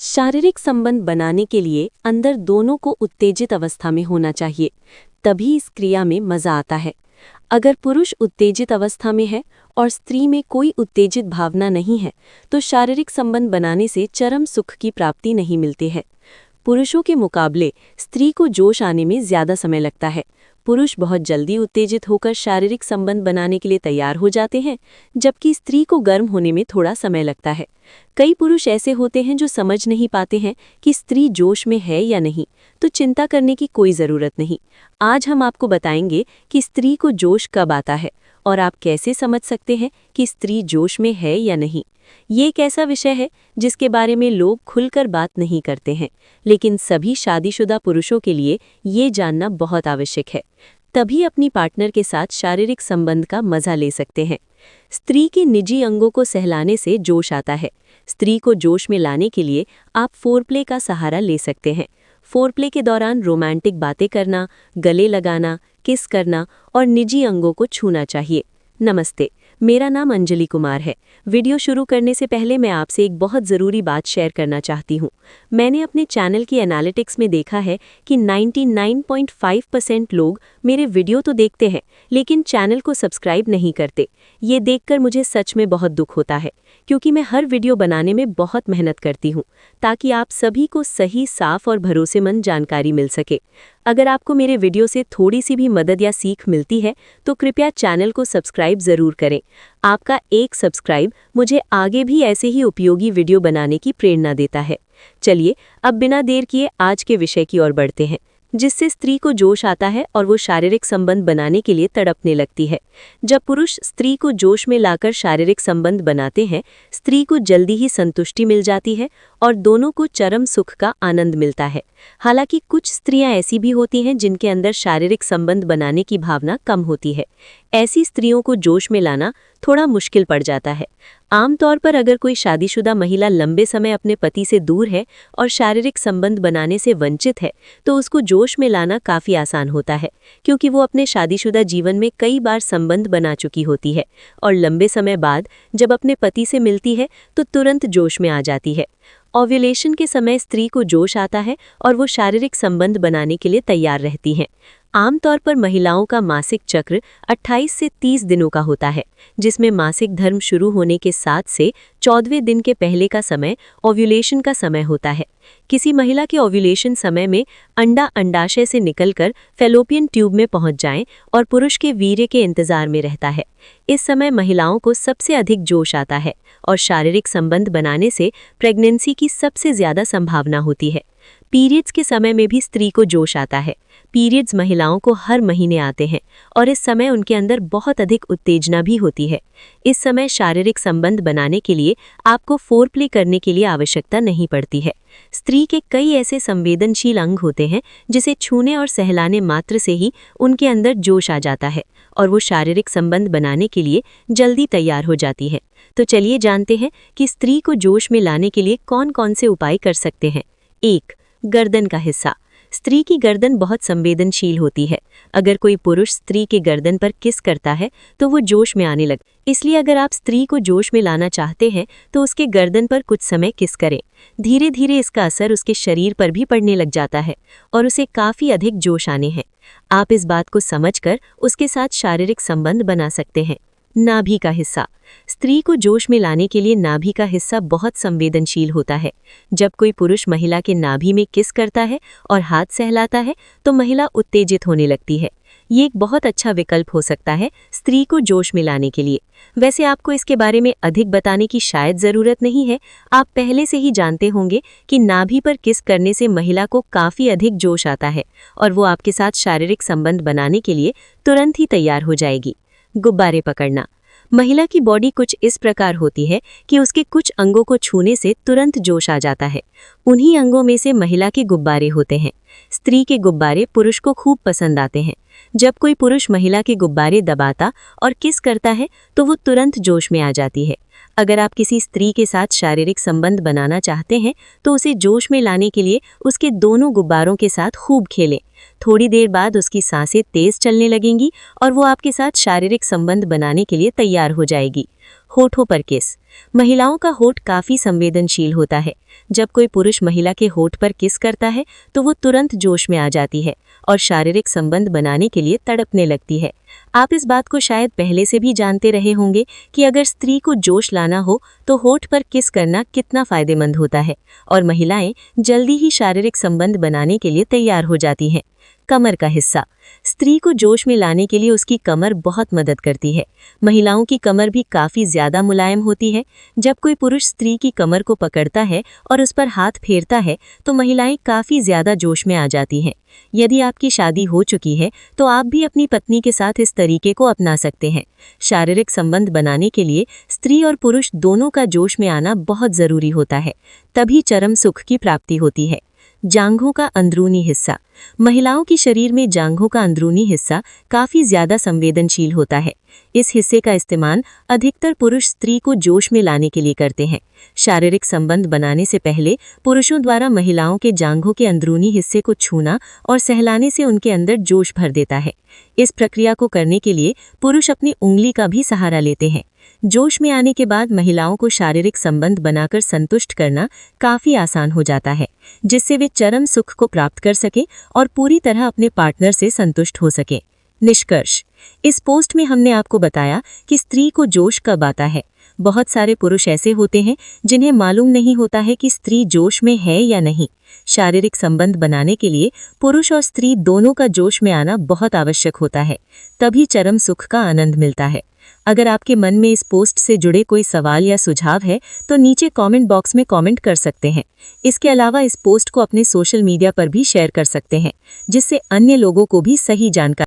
शारीरिक संबंध बनाने के लिए अंदर दोनों को उत्तेजित अवस्था में होना चाहिए, तभी इस क्रिया में मजा आता है। अगर पुरुष उत्तेजित अवस्था में है और स्त्री में कोई उत्तेजित भावना नहीं है, तो शारीरिक संबंध बनाने से चरम सुख की प्राप्ति नहीं मिलती है। पुरुषों के मुकाबले स्त्री को जोश आने में ज्यादा समय लगता है। पुरुष बहुत जल्दी उत्तेजित होकर शारीरिक संबंध बनाने के लिए तैयार हो जाते हैं, जबकि स्त्री को गर्म होने में थोड़ा समय लगता है। कई पुरुष ऐसे होते हैं जो समझ नहीं पाते हैं कि स्त्री जोश में है या नहीं, तो चिंता करने की कोई ज़रूरत नहीं। आज हम आपको बताएंगे कि स्त्री को जोश कब आता है और आप कैसे समझ सकते हैं कि स्त्री जोश में है या नहीं। ये एक ऐसा विषय है जिसके बारे में लोग खुलकर बात नहीं करते हैं, लेकिन सभी शादीशुदा पुरुषों के लिए ये जानना बहुत आवश्यक है। तभी अपनी पार्टनर के साथ शारीरिक संबंध का मजा ले सकते हैं। स्त्री के निजी अंगों को सहलाने से जोश आता है। स्त्री को जोश में लाने के लिए आप फोरप्ले का सहारा ले सकते हैं। फोरप्ले के दौरान रोमांटिक बातें करना, गले लगाना, किस करना और निजी अंगों को छूना चाहिए। नमस्ते, मेरा नाम अंजलि कुमार है। वीडियो शुरू करने से पहले मैं आपसे एक बहुत ज़रूरी बात शेयर करना चाहती हूँ। मैंने अपने चैनल की एनालिटिक्स में देखा है कि 99.5% लोग मेरे वीडियो तो देखते हैं, लेकिन चैनल को सब्सक्राइब नहीं करते। ये देखकर मुझे सच में बहुत दुख होता है, क्योंकि मैं हर वीडियो बनाने में बहुत मेहनत करती हूँ ताकि आप सभी को सही, साफ और भरोसेमंद जानकारी मिल सके। अगर आपको मेरे वीडियो से थोड़ी सी भी मदद या सीख मिलती है तो कृपया चैनल को सब्सक्राइब ज़रूर करें। आपका एक सब्सक्राइब मुझे आगे भी ऐसे ही उपयोगी वीडियो बनाने की प्रेरणा देता है। चलिए अब बिना देर किए आज के विषय की ओर बढ़ते हैं, जिससे स्त्री को जोश आता है और वो शारीरिक संबंध बनाने के लिए तड़पने लगती है। जब पुरुष स्त्री को जोश में लाकर शारीरिक संबंध बनाते हैं, स्त्री को जल्दी ही संतुष्टि मिल जाती है और दोनों को चरम सुख का आनंद मिलता है। हालांकि कुछ स्त्रियां ऐसी भी होती हैं जिनके अंदर शारीरिक संबंध बनाने की भावना कम होती है। ऐसी स्त्रियों को जोश में लाना थोड़ा मुश्किल पड़ जाता है। आमतौर पर अगर कोई शादीशुदा महिला लंबे समय अपने पति से दूर है और शारीरिक संबंध बनाने से वंचित है, तो उसको जोश में लाना काफ़ी आसान होता है, क्योंकि वो अपने शादीशुदा जीवन में कई बार संबंध बना चुकी होती है और लंबे समय बाद जब अपने पति से मिलती है तो तुरंत जोश में आ जाती है। ओव्यूलेशन के समय स्त्री को जोश आता है और वो शारीरिक संबंध बनाने के लिए तैयार रहती हैं। आमतौर पर महिलाओं का मासिक चक्र 28 से 30 दिनों का होता है, जिसमें मासिक धर्म शुरू होने के 7 से 14वें दिन के पहले का समय ओव्यूलेशन का समय होता है। किसी महिला के ओव्यूलेशन समय में अंडा अंडाशय से निकलकर फैलोपियन ट्यूब में पहुंच जाए और पुरुष के वीर्य के इंतजार में रहता है। इस समय महिलाओं को सबसे अधिक जोश आता है और शारीरिक संबंध बनाने से प्रेगनेंसी की सबसे ज्यादा संभावना होती है। पीरियड्स के समय में भी स्त्री को जोश आता है। पीरियड्स महिलाओं को हर महीने आते हैं और इस समय उनके अंदर बहुत अधिक उत्तेजना भी होती है। इस समय शारीरिक संबंध बनाने के लिए आपको फोरप्ले करने की लिए आवश्यकता नहीं पड़ती है। स्त्री के कई ऐसे संवेदनशील अंग होते हैं जिसे छूने और सहलाने मात्र से ही उनके अंदर जोश आ जाता है और वो शारीरिक संबंध बनाने के लिए जल्दी तैयार हो जाती है। तो चलिए जानते हैं कि स्त्री को जोश में लाने के लिए कौन कौन से उपाय कर सकते हैं। 1. गर्दन का हिस्सा। स्त्री की गर्दन बहुत संवेदनशील होती है। अगर कोई पुरुष स्त्री के गर्दन पर किस करता है तो वो जोश में आने लगता। इसलिए अगर आप स्त्री को जोश में लाना चाहते हैं तो उसके गर्दन पर कुछ समय किस करें। धीरे धीरे इसका असर उसके शरीर पर भी पड़ने लग जाता है और उसे काफ़ी अधिक जोश आने हैं। आप इस बात को समझकर उसके साथ शारीरिक संबंध बना सकते हैं। नाभि का हिस्सा। स्त्री को जोश में लाने के लिए नाभि का हिस्सा बहुत संवेदनशील होता है। जब कोई पुरुष महिला के नाभि में किस करता है और हाथ सहलाता है तो महिला उत्तेजित होने लगती है। ये एक बहुत अच्छा विकल्प हो सकता है स्त्री को जोश में लाने के लिए। वैसे आपको इसके बारे में अधिक बताने की शायद ज़रूरत नहीं है। आप पहले से ही जानते होंगे कि नाभि पर किस करने से महिला को काफ़ी अधिक जोश आता है और वो आपके साथ शारीरिक संबंध बनाने के लिए तुरंत ही तैयार हो जाएगी। गुब्बारे पकड़ना। महिला की बॉडी कुछ इस प्रकार होती है कि उसके कुछ अंगों को छूने से तुरंत जोश आ जाता है। उन्हीं अंगों में से महिला के गुब्बारे होते हैं। स्त्री के गुब्बारे पुरुष को खूब पसंद आते हैं। जब कोई पुरुष महिला के गुब्बारे दबाता और किस करता है तो वो तुरंत जोश में आ जाती है। अगर आप किसी स्त्री के साथ शारीरिक संबंध बनाना चाहते हैं तो उसे जोश में लाने के लिए उसके दोनों गुब्बारों के साथ खूब खेलें। थोड़ी देर बाद उसकी सांसें तेज चलने लगेंगी और वो आपके साथ शारीरिक संबंध बनाने के लिए तैयार हो जाएगी। होठों पर किस। महिलाओं का होठ काफी संवेदनशील होता है। जब कोई पुरुष महिला के होठ पर किस करता है तो वो तुरंत जोश में आ जाती है और शारीरिक संबंध बनाने के लिए तड़पने लगती है। आप इस बात को शायद पहले से भी जानते रहे होंगे कि अगर स्त्री को जोश लाना हो तो होठ पर किस करना कितना फायदेमंद होता है और महिलाएं जल्दी ही शारीरिक संबंध बनाने के लिए तैयार हो जाती हैं। कमर का हिस्सा। स्त्री को जोश में लाने के लिए उसकी कमर बहुत मदद करती है। महिलाओं की कमर भी काफी ज्यादा मुलायम होती है। जब कोई पुरुष स्त्री की कमर को पकड़ता है और उस पर हाथ फेरता है तो महिलाएं काफी ज्यादा जोश में आ जाती हैं। यदि आपकी शादी हो चुकी है तो आप भी अपनी पत्नी के साथ इस तरीके को अपना सकते हैं। शारीरिक संबंध बनाने के लिए स्त्री और पुरुष दोनों का जोश में आना बहुत जरूरी होता है, तभी चरम सुख की प्राप्ति होती है। जांघों का अंदरूनी हिस्सा। महिलाओं के शरीर में जांघों का अंदरूनी हिस्सा काफी ज्यादा संवेदनशील होता है। इस हिस्से का इस्तेमाल अधिकतर पुरुष स्त्री को जोश में लाने के लिए करते हैं। शारीरिक संबंध बनाने से पहले पुरुषों द्वारा महिलाओं के जांघों के अंदरूनी हिस्से को छूना और सहलाने से उनके अंदर जोश भर देता है। इस प्रक्रिया को करने के लिए पुरुष अपनी उंगली का भी सहारा लेते हैं। जोश में आने के बाद महिलाओं को शारीरिक संबंध बनाकर संतुष्ट करना काफी आसान हो जाता है, जिससे वे चरम सुख को प्राप्त कर सकें और पूरी तरह अपने पार्टनर से संतुष्ट हो सकें। निष्कर्ष। इस पोस्ट में हमने आपको बताया कि स्त्री को जोश कब आता है। बहुत सारे पुरुष ऐसे होते हैं जिन्हें मालूम नहीं होता है कि स्त्री जोश में है या नहीं। शारीरिक संबंध बनाने के लिए पुरुष और स्त्री दोनों का जोश में आना बहुत आवश्यक होता है, तभी चरम सुख का आनंद मिलता है। अगर आपके मन में इस पोस्ट से जुड़े कोई सवाल या सुझाव है तो नीचे कमेंट बॉक्स में कमेंट कर सकते हैं। इसके अलावा इस पोस्ट को अपने सोशल मीडिया पर भी शेयर कर सकते हैं, जिससे अन्य लोगों को भी सही जानकारी